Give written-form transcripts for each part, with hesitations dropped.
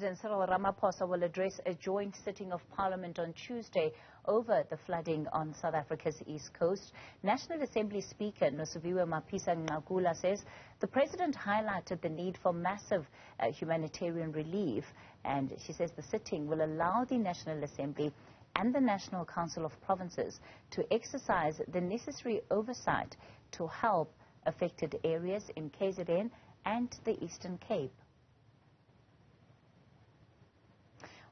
President Cyril Ramaphosa will address a joint sitting of Parliament on Tuesday over the flooding on South Africa's east coast. National Assembly Speaker Nopisa says the President highlighted the need for massive humanitarian relief, and she says the sitting will allow the National Assembly and the National Council of Provinces to exercise the necessary oversight to help affected areas in KZN and the Eastern Cape.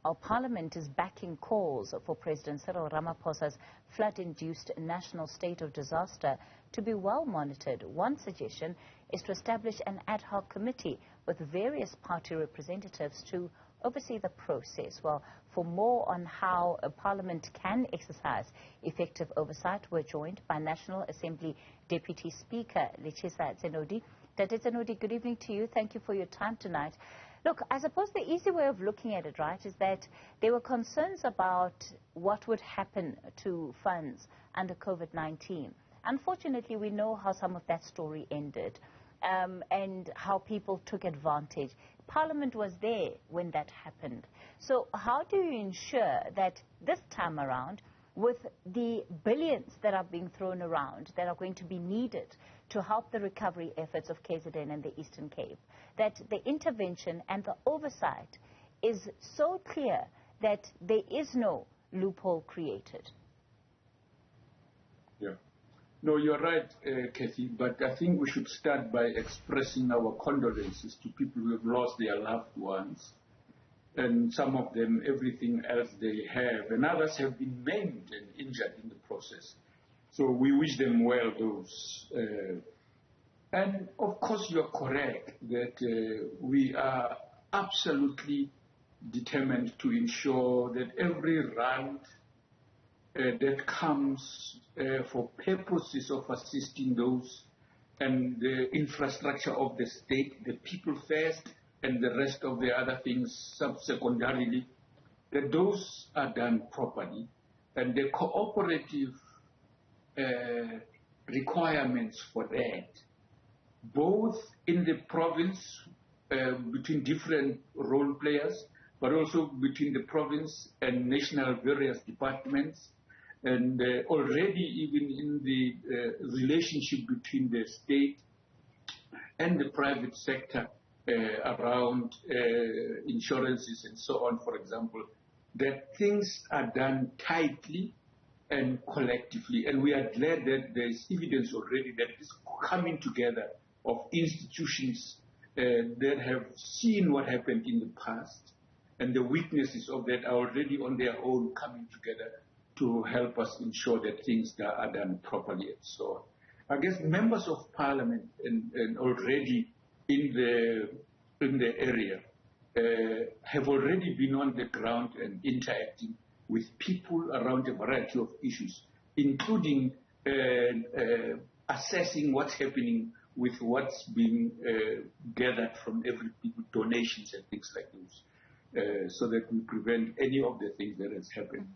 Our Parliament is backing calls for President Cyril Ramaphosa's flood-induced national state of disaster to be well monitored. One suggestion is to establish an ad hoc committee with various party representatives to oversee the process. Well, for more on how a Parliament can exercise effective oversight, we're joined by National Assembly Deputy Speaker Lechesa Tsenoli. Tsenoli, good evening to you. Thank you for your time tonight. Look, I suppose the easy way of looking at it, right, is that there were concerns about what would happen to funds under COVID-19. Unfortunately, we know how some of that story ended and how people took advantage. Parliament was there when that happened. So how do you ensure that this time around, with the billions that are being thrown around that are going to be needed to help the recovery efforts of KZN and the Eastern Cape, that the intervention and the oversight is so clear that there is no loophole created? Yeah. No, you're right, Kathy, but I think we should start by expressing our condolences to people who have lost their loved ones, and some of them everything else they have, and others have been maimed and injured in the process. So we wish them well, those. And of course you're correct that we are absolutely determined to ensure that every rand that comes for purposes of assisting those and the infrastructure of the state, the people first, and the rest of the other things subsecondarily, that those are done properly, and the cooperative requirements for that, both in the province between different role players, but also between the province and national various departments, and already even in the relationship between the state and the private sector around insurances and so on, for example, that things are done tightly and collectively. And we are glad that there is evidence already that this coming together of institutions that have seen what happened in the past, and the weaknesses of that are already on their own coming together to help us ensure that things are done properly and so on. I guess members of Parliament and already in the area have already been on the ground and interacting with people around a variety of issues, including assessing what's happening with what's being gathered from every people, donations and things like those, so that we prevent any of the things that has happened.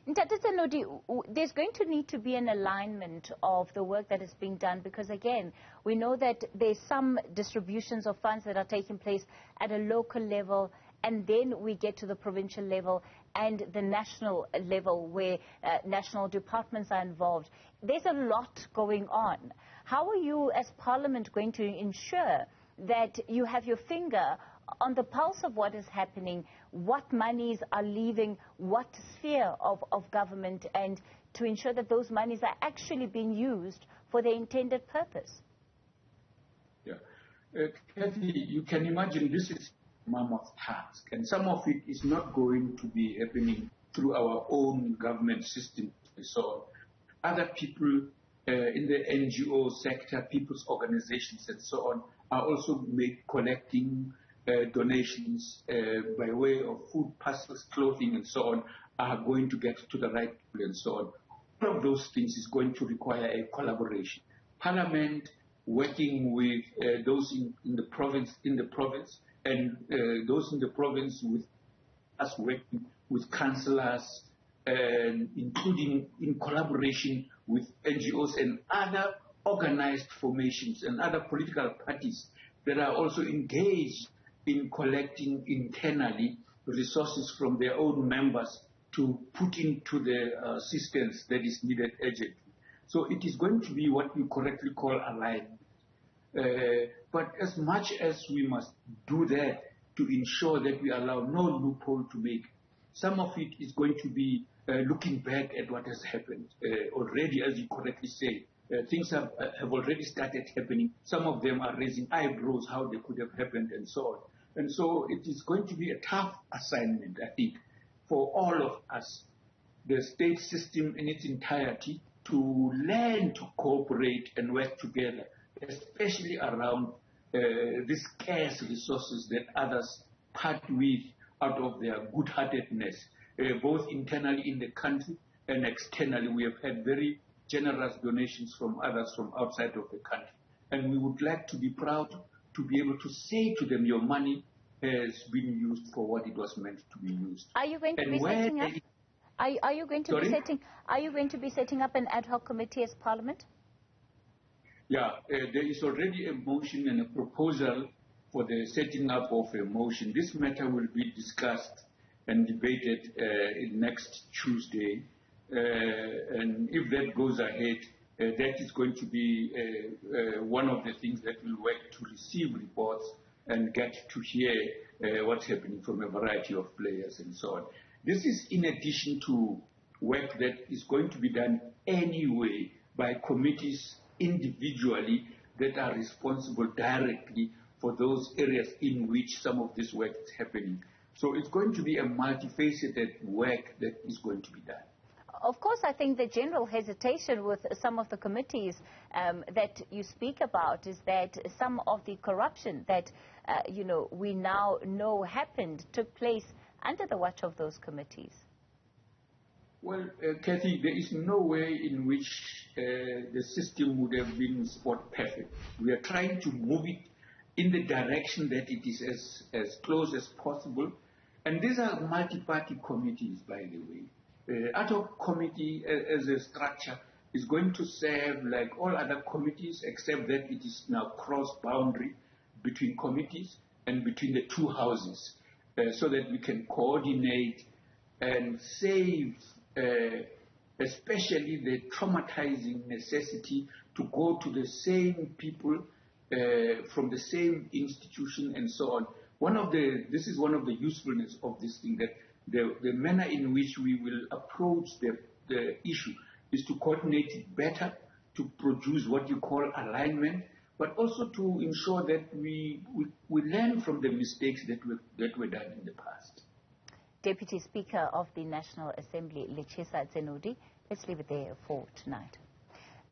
Tsenoli, there's going to need to be an alignment of the work that is being done, because again, we know that there's some distributions of funds that are taking place at a local level, and then we get to the provincial level and the national level where national departments are involved. There's a lot going on. How are you as Parliament going to ensure that you have your finger on the pulse of what is happening, what monies are leaving what sphere of government, and to ensure that those monies are actually being used for their intended purpose? Yeah. Kathy, you can imagine this is a mammoth task, and some of it is not going to be happening through our own government system and so on. Other people in the NGO sector, people's organizations and so on, are also collecting donations by way of food, parcels, clothing and so on, are going to get to the right people and so on. All of those things is going to require a collaboration. Parliament working with those in the province, and those in the province with us working with councillors, including in collaboration with NGOs and other organized formations and other political parties that are also engaged in collecting internally resources from their own members to put into the assistance that is needed urgently. So it is going to be what we correctly call alignment. But as much as we must do that to ensure that we allow no loophole to make, some of it is going to be looking back at what has happened already, as you correctly say. Things have already started happening. Some of them are raising eyebrows how they could have happened and so on. And so it is going to be a tough assignment, I think, for all of us, the state system in its entirety, to learn to cooperate and work together, especially around these scarce resources that others part with out of their good-heartedness, both internally in the country and externally. We have had very generous donations from others from outside of the country. And we would like to be proud to be able to say to them, your money has been used for what it was meant to be used. Are you going to be setting up? Are you going to be setting up an ad hoc committee as Parliament? Yeah, there is already a motion and a proposal for the setting up of a motion. This matter will be discussed and debated next Tuesday. And if that goes ahead, that is going to be one of the things that will work to receive reports and get to hear what's happening from a variety of players and so on. This is in addition to work that is going to be done anyway by committees individually that are responsible directly for those areas in which some of this work is happening. So it's going to be a multifaceted work that is going to be done. Of course, I think the general hesitation with some of the committees that you speak about is that some of the corruption that, we now know happened took place under the watch of those committees. Well, Kathy, there is no way in which the system would have been spot perfect. We are trying to move it in the direction that it is as close as possible. And these are multi-party committees, by the way. Ad-hoc committee as a structure is going to serve like all other committees, except that it is now cross-boundary between committees and between the two houses, so that we can coordinate and save especially the traumatizing necessity to go to the same people from the same institution and so on. This is one of the usefulness of this thing, that the manner in which we will approach the issue is to coordinate it better, to produce what you call alignment, but also to ensure that we learn from the mistakes that were done in the past. Deputy Speaker of the National Assembly, Lechesa Tsenoli, let's leave it there for tonight.